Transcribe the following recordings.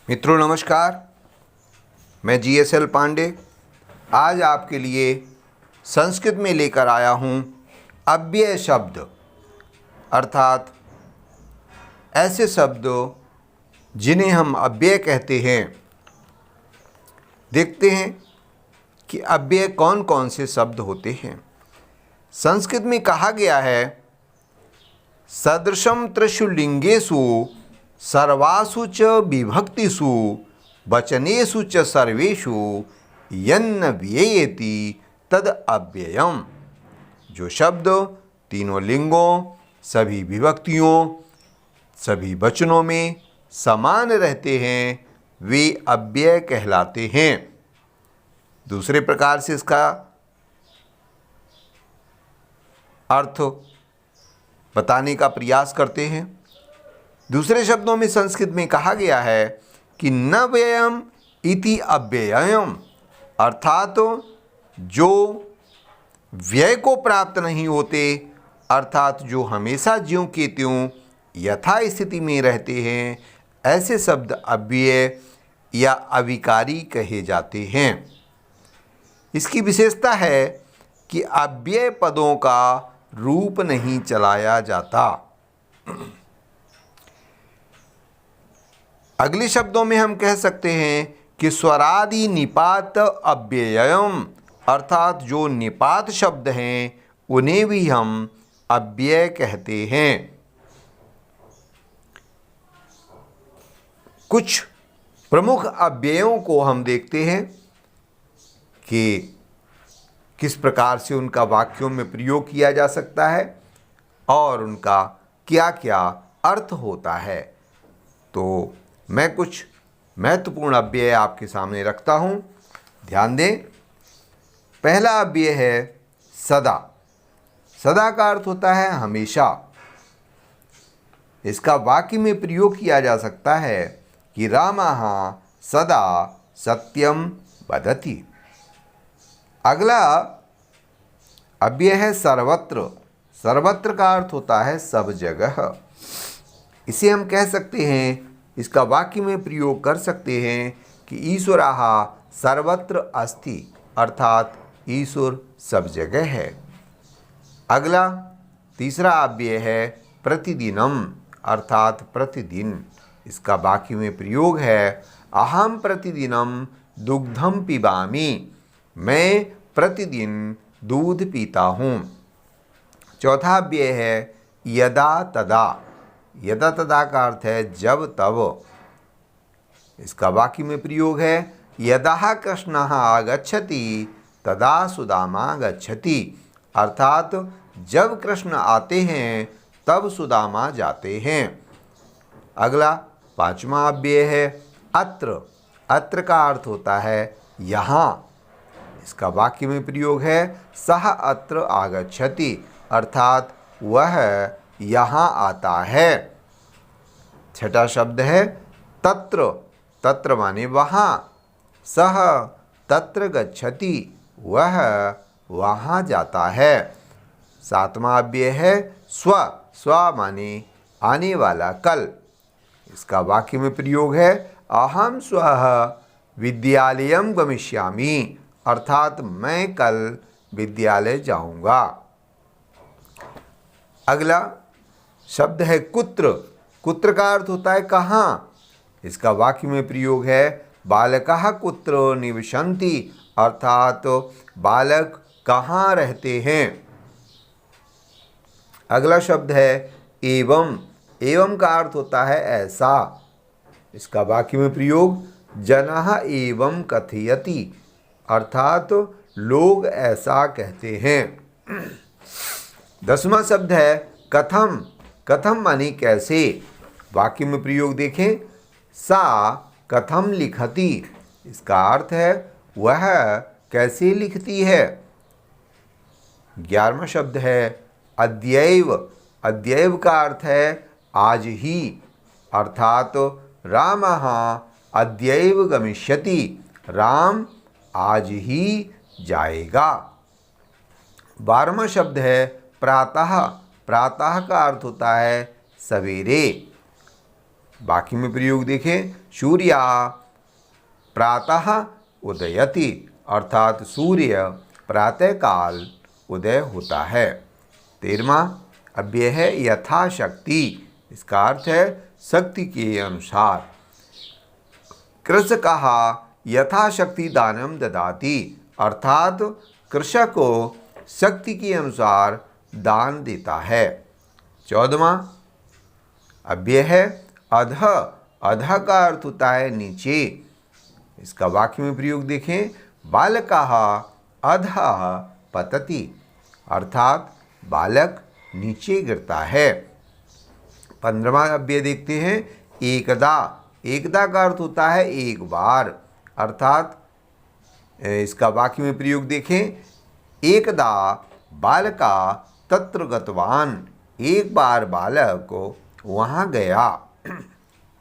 मित्रों नमस्कार, मैं GSL पांडे आज आपके लिए संस्कृत में लेकर आया हूँ अव्यय शब्द, अर्थात ऐसे शब्द जिन्हें हम अव्यय कहते हैं। देखते हैं कि अव्यय कौन कौन से शब्द होते हैं। संस्कृत में कहा गया है, सदृशम त्रिषु लिंगेषु सर्वासु च विभक्तिषु वचनेषु च सर्वेषु यन्न व्ययेति तद अव्ययम्। जो शब्द तीनों लिंगों, सभी विभक्तियों, सभी वचनों में समान रहते हैं वे अव्यय कहलाते हैं। दूसरे प्रकार से इसका अर्थ बताने का प्रयास करते हैं। दूसरे शब्दों में संस्कृत में कहा गया है कि न व्ययम इति अव्ययम्, अर्थात जो व्यय को प्राप्त नहीं होते, अर्थात जो हमेशा ज्यों के त्यों यथा स्थिति में रहते हैं, ऐसे शब्द अव्यय या अविकारी कहे जाते हैं। इसकी विशेषता है कि अव्यय पदों का रूप नहीं चलाया जाता। अगले शब्दों में हम कह सकते हैं कि स्वरादि निपात अव्ययम्, अर्थात जो निपात शब्द हैं उन्हें भी हम अव्यय कहते हैं। कुछ प्रमुख अव्ययों को हम देखते हैं कि किस प्रकार से उनका वाक्यों में प्रयोग किया जा सकता है और उनका क्या क्या अर्थ होता है। तो मैं कुछ महत्वपूर्ण अव्यय आपके सामने रखता हूँ, ध्यान दें। पहला अव्यय है सदा। सदा का अर्थ होता है हमेशा। इसका वाक्य में प्रयोग किया जा सकता है कि रामः सदा सत्यम वदति। अगला अव्यय है सर्वत्र। सर्वत्र का अर्थ होता है सब जगह। इसे हम कह सकते हैं, इसका वाक्य में प्रयोग कर सकते हैं कि ईश्वरः सर्वत्र अस्ति, अर्थात ईश्वर सब जगह है। अगला तीसरा अव्यय है प्रतिदिनम, अर्थात प्रतिदिन। इसका वाक्य में प्रयोग है अहम प्रतिदिनम दुग्धम पिबामि, मैं प्रतिदिन दूध पीता हूँ। चौथा अव्यय है यदा तदा। यदा तदा का अर्थ है जब तब। इसका वाक्य में प्रयोग है यदा कृष्णः आगच्छति तदा सुदामा गच्छति, अर्थात जब कृष्ण आते हैं तब सुदामा जाते हैं। अगला पांचवा अव्यय है अत्र। अत्र का अर्थ होता है यहाँ। इसका वाक्य में प्रयोग है सः अत्र आगच्छति, अर्थात वह यहाँ आता है। छठा शब्द है तत्र। तत्र माने वहाँ। सः तत्र गच्छति, वह वहाँ जाता है। सातवां अव्यय है स्व। स्व माने आने वाला, कल। इसका वाक्य में प्रयोग है अहम स्वः विद्यालयम गमिष्यामि, अर्थात मैं कल विद्यालय जाऊंगा। अगला शब्द है कुत्र। कुत्र का अर्थ होता है कहाँ। इसका वाक्य में प्रयोग है बालकः कुत्र निवसन्ति, अर्थात बालक कहाँ रहते हैं। अगला शब्द है एवं। एवं का अर्थ होता है ऐसा। इसका वाक्य में प्रयोग जनः एवं कथयति, अर्थात लोग ऐसा कहते हैं। 10वां शब्द है कथम। कथम माने कैसे। वाक्य में प्रयोग देखें सा कथम लिखति। इसका अर्थ है वह कैसे लिखती है। 11वां शब्द है अद्यैव। अद्यैव का अर्थ है आज ही, अर्थात रामः अद्यैव गमिष्यति, राम आज ही जाएगा। 12वां शब्द है प्रातः। प्रातः का अर्थ होता है सवेरे। बाकी में प्रयोग देखें, सूर्या प्रातः उदयति, अर्थात सूर्य प्रातःकाल उदय होता है। 13वां अव्यय है यथाशक्ति, इसका अर्थ है शक्ति के अनुसार। कृषकः यथाशक्ति दानम ददाति, अर्थात कृषक को शक्ति के अनुसार दान देता है। 14वां अव्यय है अधः, अधः का अर्थ होता है नीचे, इसका वाक्य में प्रयोग देखें, बालकः अधः पतति, अर्थात बालक नीचे गिरता है। 15वां अव्यय देखते हैं एकदा, एकदा का अर्थ होता है एक बार, अर्थात इसका वाक्य में प्रयोग देखें, एकदा बालका तत्र गतवान, एक बार बालक वहाँ गया।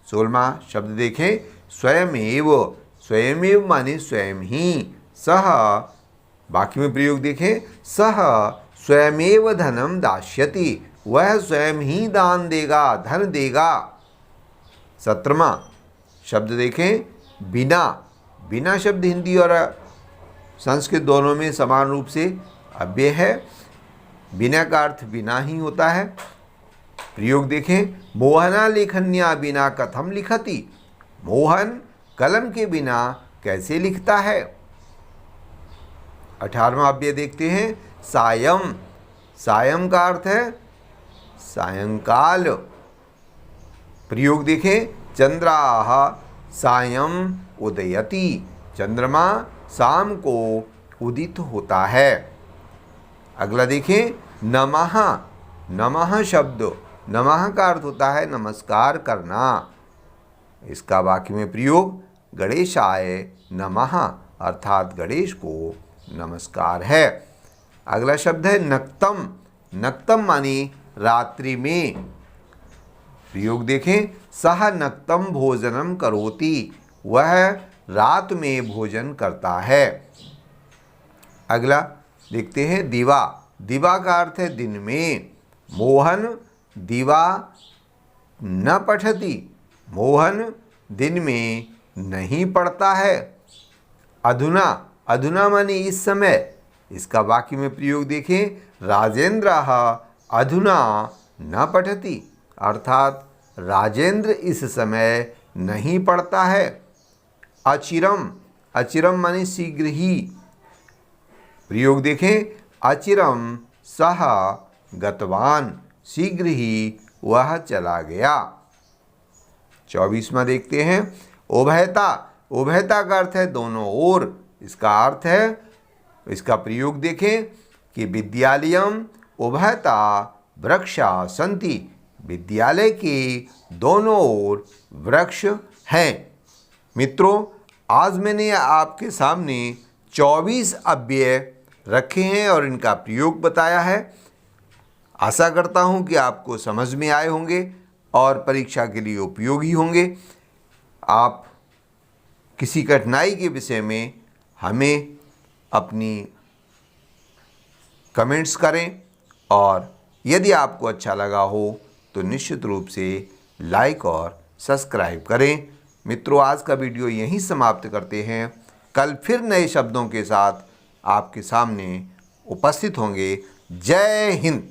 16वां शब्द देखें स्वयमेव, स्वयमेव माने स्वयं ही, सह वाक्य में प्रयोग देखें, सह स्वयमेव धनम दास्यति, वह स्वयं ही दान देगा, धन देगा। 17वां शब्द देखें बिना, बिना शब्द हिंदी और संस्कृत दोनों में समान रूप से अव्यय है। बिना का अर्थ बिना ही होता है। प्रयोग देखें, मोहना लेखन्या बिना कथम लिखति, मोहन कलम के बिना कैसे लिखता है। 18वां अव्यय देखते हैं सायं, सायं का अर्थ है सायंकाल। प्रयोग देखें, चंद्राः सायं उदयति, चंद्रमा शाम को उदित होता है। अगला देखें नमः, नमः शब्द, नमः का अर्थ होता है नमस्कार करना, इसका वाक्य में प्रयोग गणेशाय नमः, अर्थात गणेश को नमस्कार है। अगला शब्द है नक्तम, नक्तम माने रात्रि में। प्रयोग देखें, सह नक्तम भोजनम करोति, वह रात में भोजन करता है। अगला देखते हैं दिवा, दिवा का अर्थ है दिन में। मोहन दिवा न पठति, मोहन दिन में नहीं पढ़ता है। अधुना, अधुना माने इस समय, इसका वाक्य में प्रयोग देखें, राजेंद्रः अधुना न पठति, अर्थात राजेंद्र इस समय नहीं पढ़ता है। अचिरम, अचिरम माने शीघ्र ही। प्रयोग देखें, अचिरम सह गतवान, शीघ्र ही वह चला गया। 24वां देखते हैं उभयता, उभयता का अर्थ है दोनों ओर, इसका अर्थ है, इसका प्रयोग देखें कि विद्यालयम उभयता वृक्षा सन्ति, विद्यालय के दोनों ओर वृक्ष हैं। मित्रों, आज मैंने आपके सामने 24 अव्यय रखे हैं और इनका प्रयोग बताया है। आशा करता हूं कि आपको समझ में आए होंगे और परीक्षा के लिए उपयोगी होंगे। आप किसी कठिनाई के विषय में हमें अपनी कमेंट्स करें और यदि आपको अच्छा लगा हो तो निश्चित रूप से लाइक और सब्सक्राइब करें। मित्रों, आज का वीडियो यहीं समाप्त करते हैं। कल फिर नए शब्दों के साथ आपके सामने उपस्थित होंगे। जय हिंद।